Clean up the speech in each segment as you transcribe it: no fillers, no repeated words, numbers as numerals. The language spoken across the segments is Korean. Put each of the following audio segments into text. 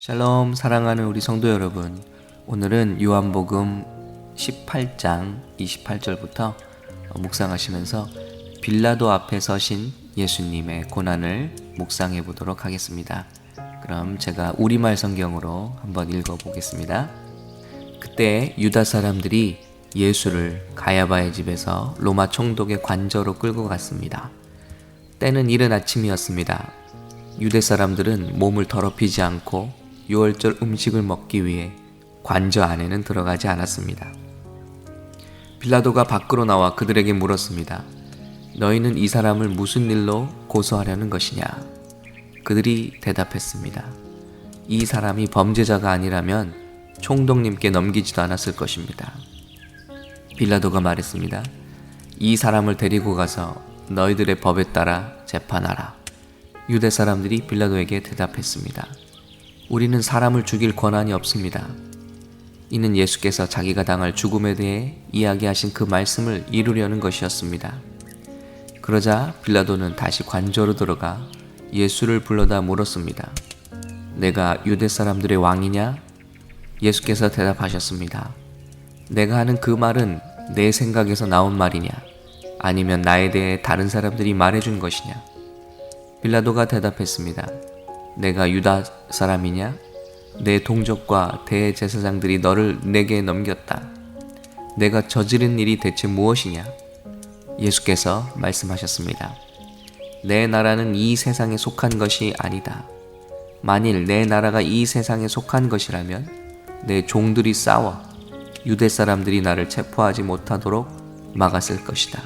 샬롬, 사랑하는 우리 성도 여러분, 오늘은 요한복음 18장 28절부터 묵상하시면서 빌라도 앞에 서신 예수님의 고난을 묵상해 보도록 하겠습니다. 그럼 제가 우리말 성경으로 한번 읽어보겠습니다. 그때 유다 사람들이 예수를 가야바의 집에서 로마 총독의 관저로 끌고 갔습니다. 때는 이른 아침이었습니다. 유대 사람들은 몸을 더럽히지 않고 유월절 음식을 먹기 위해 관저 안에는 들어가지 않았습니다. 빌라도가 밖으로 나와 그들에게 물었습니다. 너희는 이 사람을 무슨 일로 고소하려는 것이냐? 그들이 대답했습니다. 이 사람이 범죄자가 아니라면 총독님께 넘기지도 않았을 것입니다. 빌라도가 말했습니다. 이 사람을 데리고 가서 너희들의 법에 따라 재판하라. 유대 사람들이 빌라도에게 대답했습니다. 우리는 사람을 죽일 권한이 없습니다. 이는 예수께서 자기가 당할 죽음에 대해 이야기하신 그 말씀을 이루려는 것이었습니다. 그러자 빌라도는 다시 관저로 들어가 예수를 불러다 물었습니다. 내가 유대 사람들의 왕이냐? 예수께서 대답하셨습니다. 내가 하는 그 말은 내 생각에서 나온 말이냐? 아니면 나에 대해 다른 사람들이 말해준 것이냐? 빌라도가 대답했습니다. 내가 유다 사람이냐? 내 동족과 대제사장들이 너를 내게 넘겼다. 내가 저지른 일이 대체 무엇이냐? 예수께서 말씀하셨습니다. 내 나라는 이 세상에 속한 것이 아니다. 만일 내 나라가 이 세상에 속한 것이라면 내 종들이 싸워 유대 사람들이 나를 체포하지 못하도록 막았을 것이다.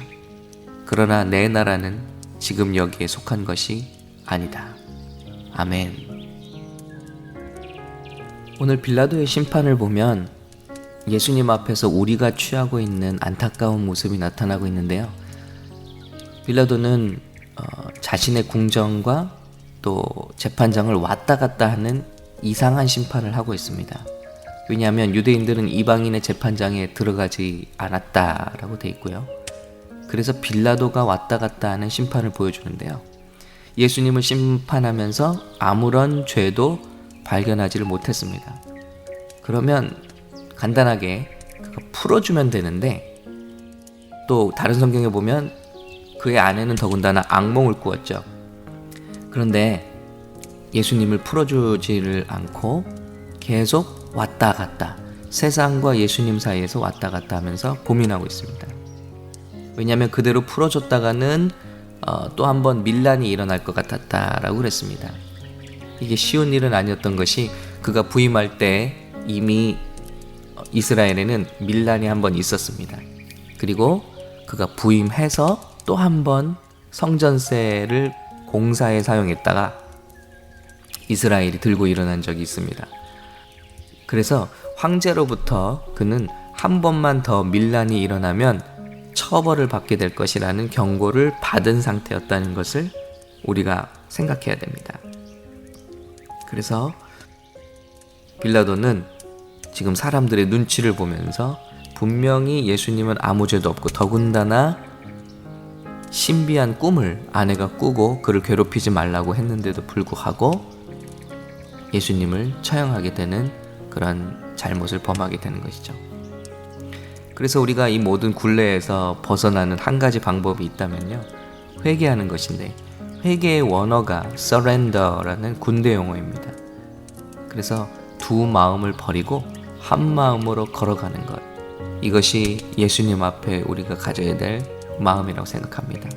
그러나 내 나라는 지금 여기에 속한 것이 아니다. 아멘. 오늘 빌라도의 심판을 보면 예수님 앞에서 우리가 취하고 있는 안타까운 모습이 나타나고 있는데요. 빌라도는 자신의 궁정과 또 재판장을 왔다 갔다 하는 이상한 심판을 하고 있습니다. 왜냐하면 유대인들은 이방인의 재판장에 들어가지 않았다라고 되어 있고요. 그래서 빌라도가 왔다 갔다 하는 심판을 보여주는데요. 예수님을 심판하면서 아무런 죄도 발견하지를 못했습니다. 그러면 간단하게 그거 풀어주면 되는데, 또 다른 성경에 보면 그의 아내는 더군다나 악몽을 꾸었죠. 그런데 예수님을 풀어주지를 않고 계속 왔다 갔다, 세상과 예수님 사이에서 왔다 갔다 하면서 고민하고 있습니다. 왜냐하면 그대로 풀어줬다가는 또 한 번 밀란이 일어날 것 같았다라고 그랬습니다. 이게 쉬운 일은 아니었던 것이, 그가 부임할 때 이미 이스라엘에는 밀란이 한 번 있었습니다. 그리고 그가 부임해서 또 한 번 성전세를 공사에 사용했다가 이스라엘이 들고 일어난 적이 있습니다. 그래서 황제로부터 그는 한 번만 더 밀란이 일어나면 처벌을 받게 될 것이라는 경고를 받은 상태였다는 것을 우리가 생각해야 됩니다. 그래서 빌라도는 지금 사람들의 눈치를 보면서 분명히 예수님은 아무 죄도 없고 더군다나 신비한 꿈을 아내가 꾸고 그를 괴롭히지 말라고 했는데도 불구하고 예수님을 처형하게 되는 그런 잘못을 범하게 되는 것이죠. 그래서 우리가 이 모든 굴레에서 벗어나는 한 가지 방법이 있다면요, 회개하는 것인데, 회개의 원어가 surrender라는 군대 용어입니다. 그래서 두 마음을 버리고 한 마음으로 걸어가는 것, 이것이 예수님 앞에 우리가 가져야 될 마음이라고 생각합니다.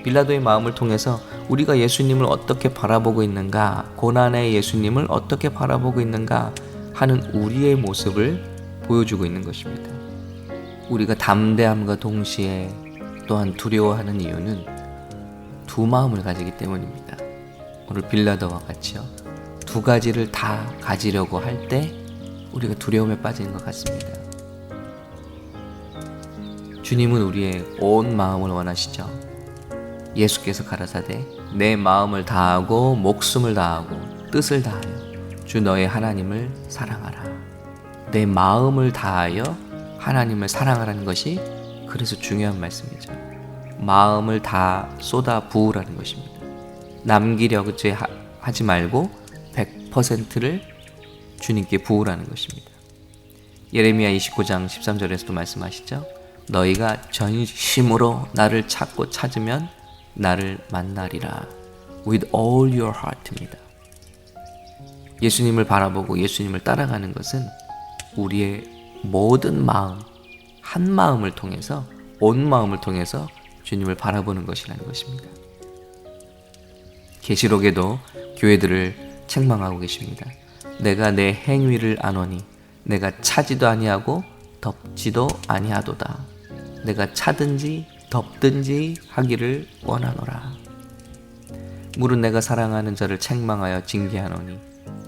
빌라도의 마음을 통해서 우리가 예수님을 어떻게 바라보고 있는가, 고난의 예수님을 어떻게 바라보고 있는가 하는 우리의 모습을 보여주고 있는 것입니다. 우리가 담대함과 동시에 또한 두려워하는 이유는 두 마음을 가지기 때문입니다. 오늘 빌라도와 같이요, 두 가지를 다 가지려고 할 때 우리가 두려움에 빠지는 것 같습니다. 주님은 우리의 온 마음을 원하시죠. 예수께서 가라사대 내 마음을 다하고 목숨을 다하고 뜻을 다하여 주 너의 하나님을 사랑하라. 내 마음을 다하여 하나님을 사랑하라는 것이 그래서 중요한 말씀이죠. 마음을 다 쏟아 부으라는 것입니다. 남기려고 하지 말고 100%를 주님께 부으라는 것입니다. 예레미야 29장 13절에서도 말씀하시죠. 너희가 전심으로 나를 찾고 찾으면 나를 만나리라. With all your heart입니다. 예수님을 바라보고 예수님을 따라가는 것은 우리의 모든 마음, 한 마음을 통해서, 온 마음을 통해서 주님을 바라보는 것이라는 것입니다. 계시록에도 교회들을 책망하고 계십니다. 내가 내 행위를 아노니 내가 차지도 아니하고 덮지도 아니하도다. 내가 차든지 덮든지 하기를 원하노라. 물은 내가 사랑하는 자를 책망하여 징계하노니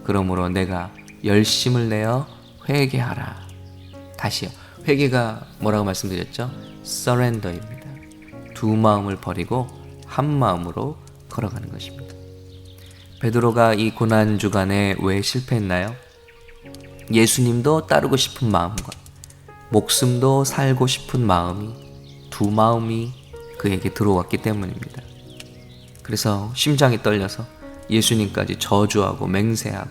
그러므로 내가 열심을 내어 회개하라. 다시요. 회개가 뭐라고 말씀드렸죠? surrender입니다. 두 마음을 버리고 한 마음으로 걸어가는 것입니다. 베드로가 이 고난 주간에 왜 실패했나요? 예수님도 따르고 싶은 마음과 목숨도 살고 싶은 마음이, 두 마음이 그에게 들어왔기 때문입니다. 그래서 심장이 떨려서 예수님까지 저주하고 맹세하고,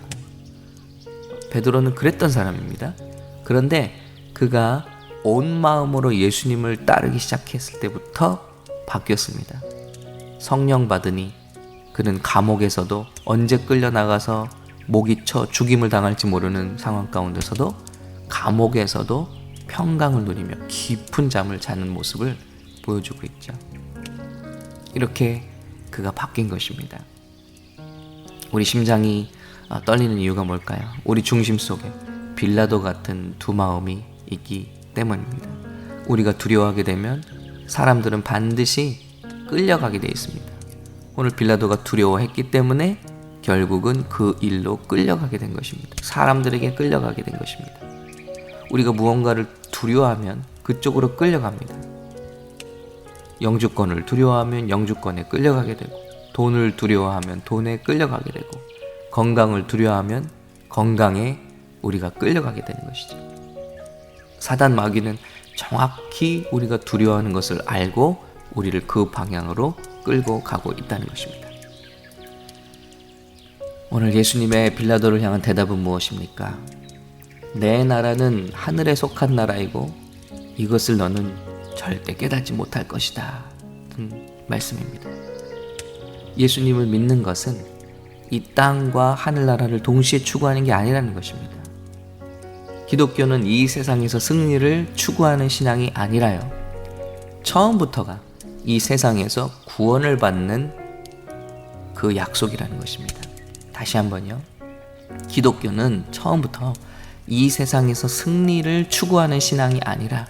베드로는 그랬던 사람입니다. 그런데 그가 온 마음으로 예수님을 따르기 시작했을 때부터 바뀌었습니다. 성령 받으니 그는 감옥에서도 언제 끌려나가서 목이 쳐 죽임을 당할지 모르는 상황 가운데서도 감옥에서도 평강을 누리며 깊은 잠을 자는 모습을 보여주고 있죠. 이렇게 그가 바뀐 것입니다. 우리 심장이 떨리는 이유가 뭘까요? 우리 중심 속에 빌라도 같은 두 마음이 있기 때문입니다. 우리가 두려워하게 되면 사람들은 반드시 끌려가게 되어 있습니다. 오늘 빌라도가 두려워했기 때문에 결국은 그 일로 끌려가게 된 것입니다. 사람들에게 끌려가게 된 것입니다. 우리가 무언가를 두려워하면 그쪽으로 끌려갑니다. 영주권을 두려워하면 영주권에 끌려가게 되고, 돈을 두려워하면 돈에 끌려가게 되고, 건강을 두려워하면 건강에 우리가 끌려가게 되는 것이죠. 사단 마귀는 정확히 우리가 두려워하는 것을 알고 우리를 그 방향으로 끌고 가고 있다는 것입니다. 오늘 예수님의 빌라도를 향한 대답은 무엇입니까? 내 나라는 하늘에 속한 나라이고 이것을 너는 절대 깨닫지 못할 것이다. 말씀입니다. 예수님을 믿는 것은 이 땅과 하늘나라를 동시에 추구하는 게 아니라는 것입니다. 기독교는 이 세상에서 승리를 추구하는 신앙이 아니라요, 처음부터가 이 세상에서 구원을 받는 그 약속이라는 것입니다. 다시 한번요. 기독교는 처음부터 이 세상에서 승리를 추구하는 신앙이 아니라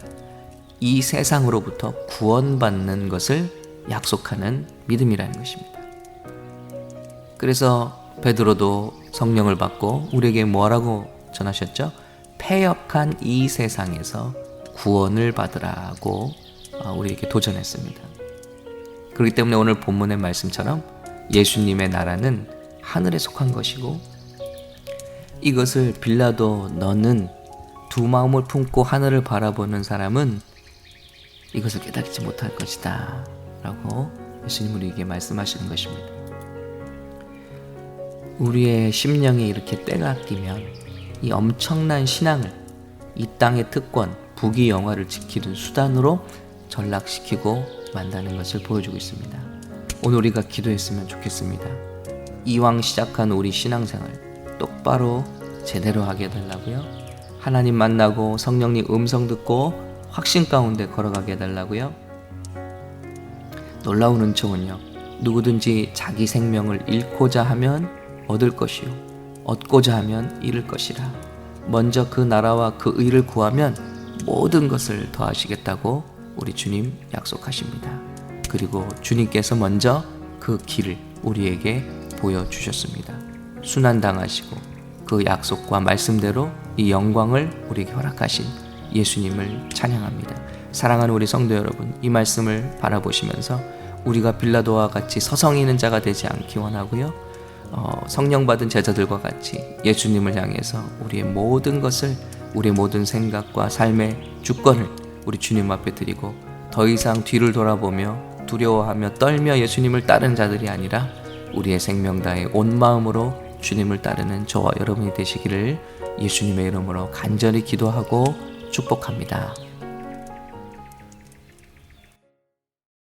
이 세상으로부터 구원받는 것을 약속하는 믿음이라는 것입니다. 그래서 베드로도 성령을 받고 우리에게 뭐라고 전하셨죠? 패역한 이 세상에서 구원을 받으라고 우리에게 도전했습니다. 그렇기 때문에 오늘 본문의 말씀처럼 예수님의 나라는 하늘에 속한 것이고, 이것을 빌라도 너는 두 마음을 품고 하늘을 바라보는 사람은 이것을 깨닫지 못할 것이다 라고 예수님 우리에게 말씀하시는 것입니다. 우리의 심령에 이렇게 때가 끼면 이 엄청난 신앙을 이 땅의 특권, 부귀 영화를 지키는 수단으로 전락시키고 만다는 것을 보여주고 있습니다. 오늘 우리가 기도했으면 좋겠습니다. 이왕 시작한 우리 신앙생활 똑바로 제대로 하게 해달라고요. 하나님 만나고 성령님 음성 듣고 확신 가운데 걸어가게 해달라고요. 놀라운 은총은요, 누구든지 자기 생명을 잃고자 하면 얻을 것이요 얻고자 하면 잃을 것이라. 먼저 그 나라와 그 의를 구하면 모든 것을 더하시겠다고 우리 주님 약속하십니다. 그리고 주님께서 먼저 그 길을 우리에게 보여주셨습니다. 순환당하시고 그 약속과 말씀대로 이 영광을 우리에게 허락하신 예수님을 찬양합니다. 사랑하는 우리 성도 여러분, 이 말씀을 바라보시면서 우리가 빌라도와 같이 서성이는 자가 되지 않기 원하고요, 성령 받은 제자들과 같이 예수님을 향해서 우리의 모든 것을, 우리의 모든 생각과 삶의 주권을 우리 주님 앞에 드리고 더 이상 뒤를 돌아보며 두려워하며 떨며 예수님을 따르는 자들이 아니라 우리의 생명 다해 온 마음으로 주님을 따르는 저와 여러분이 되시기를 예수님의 이름으로 간절히 기도하고 축복합니다.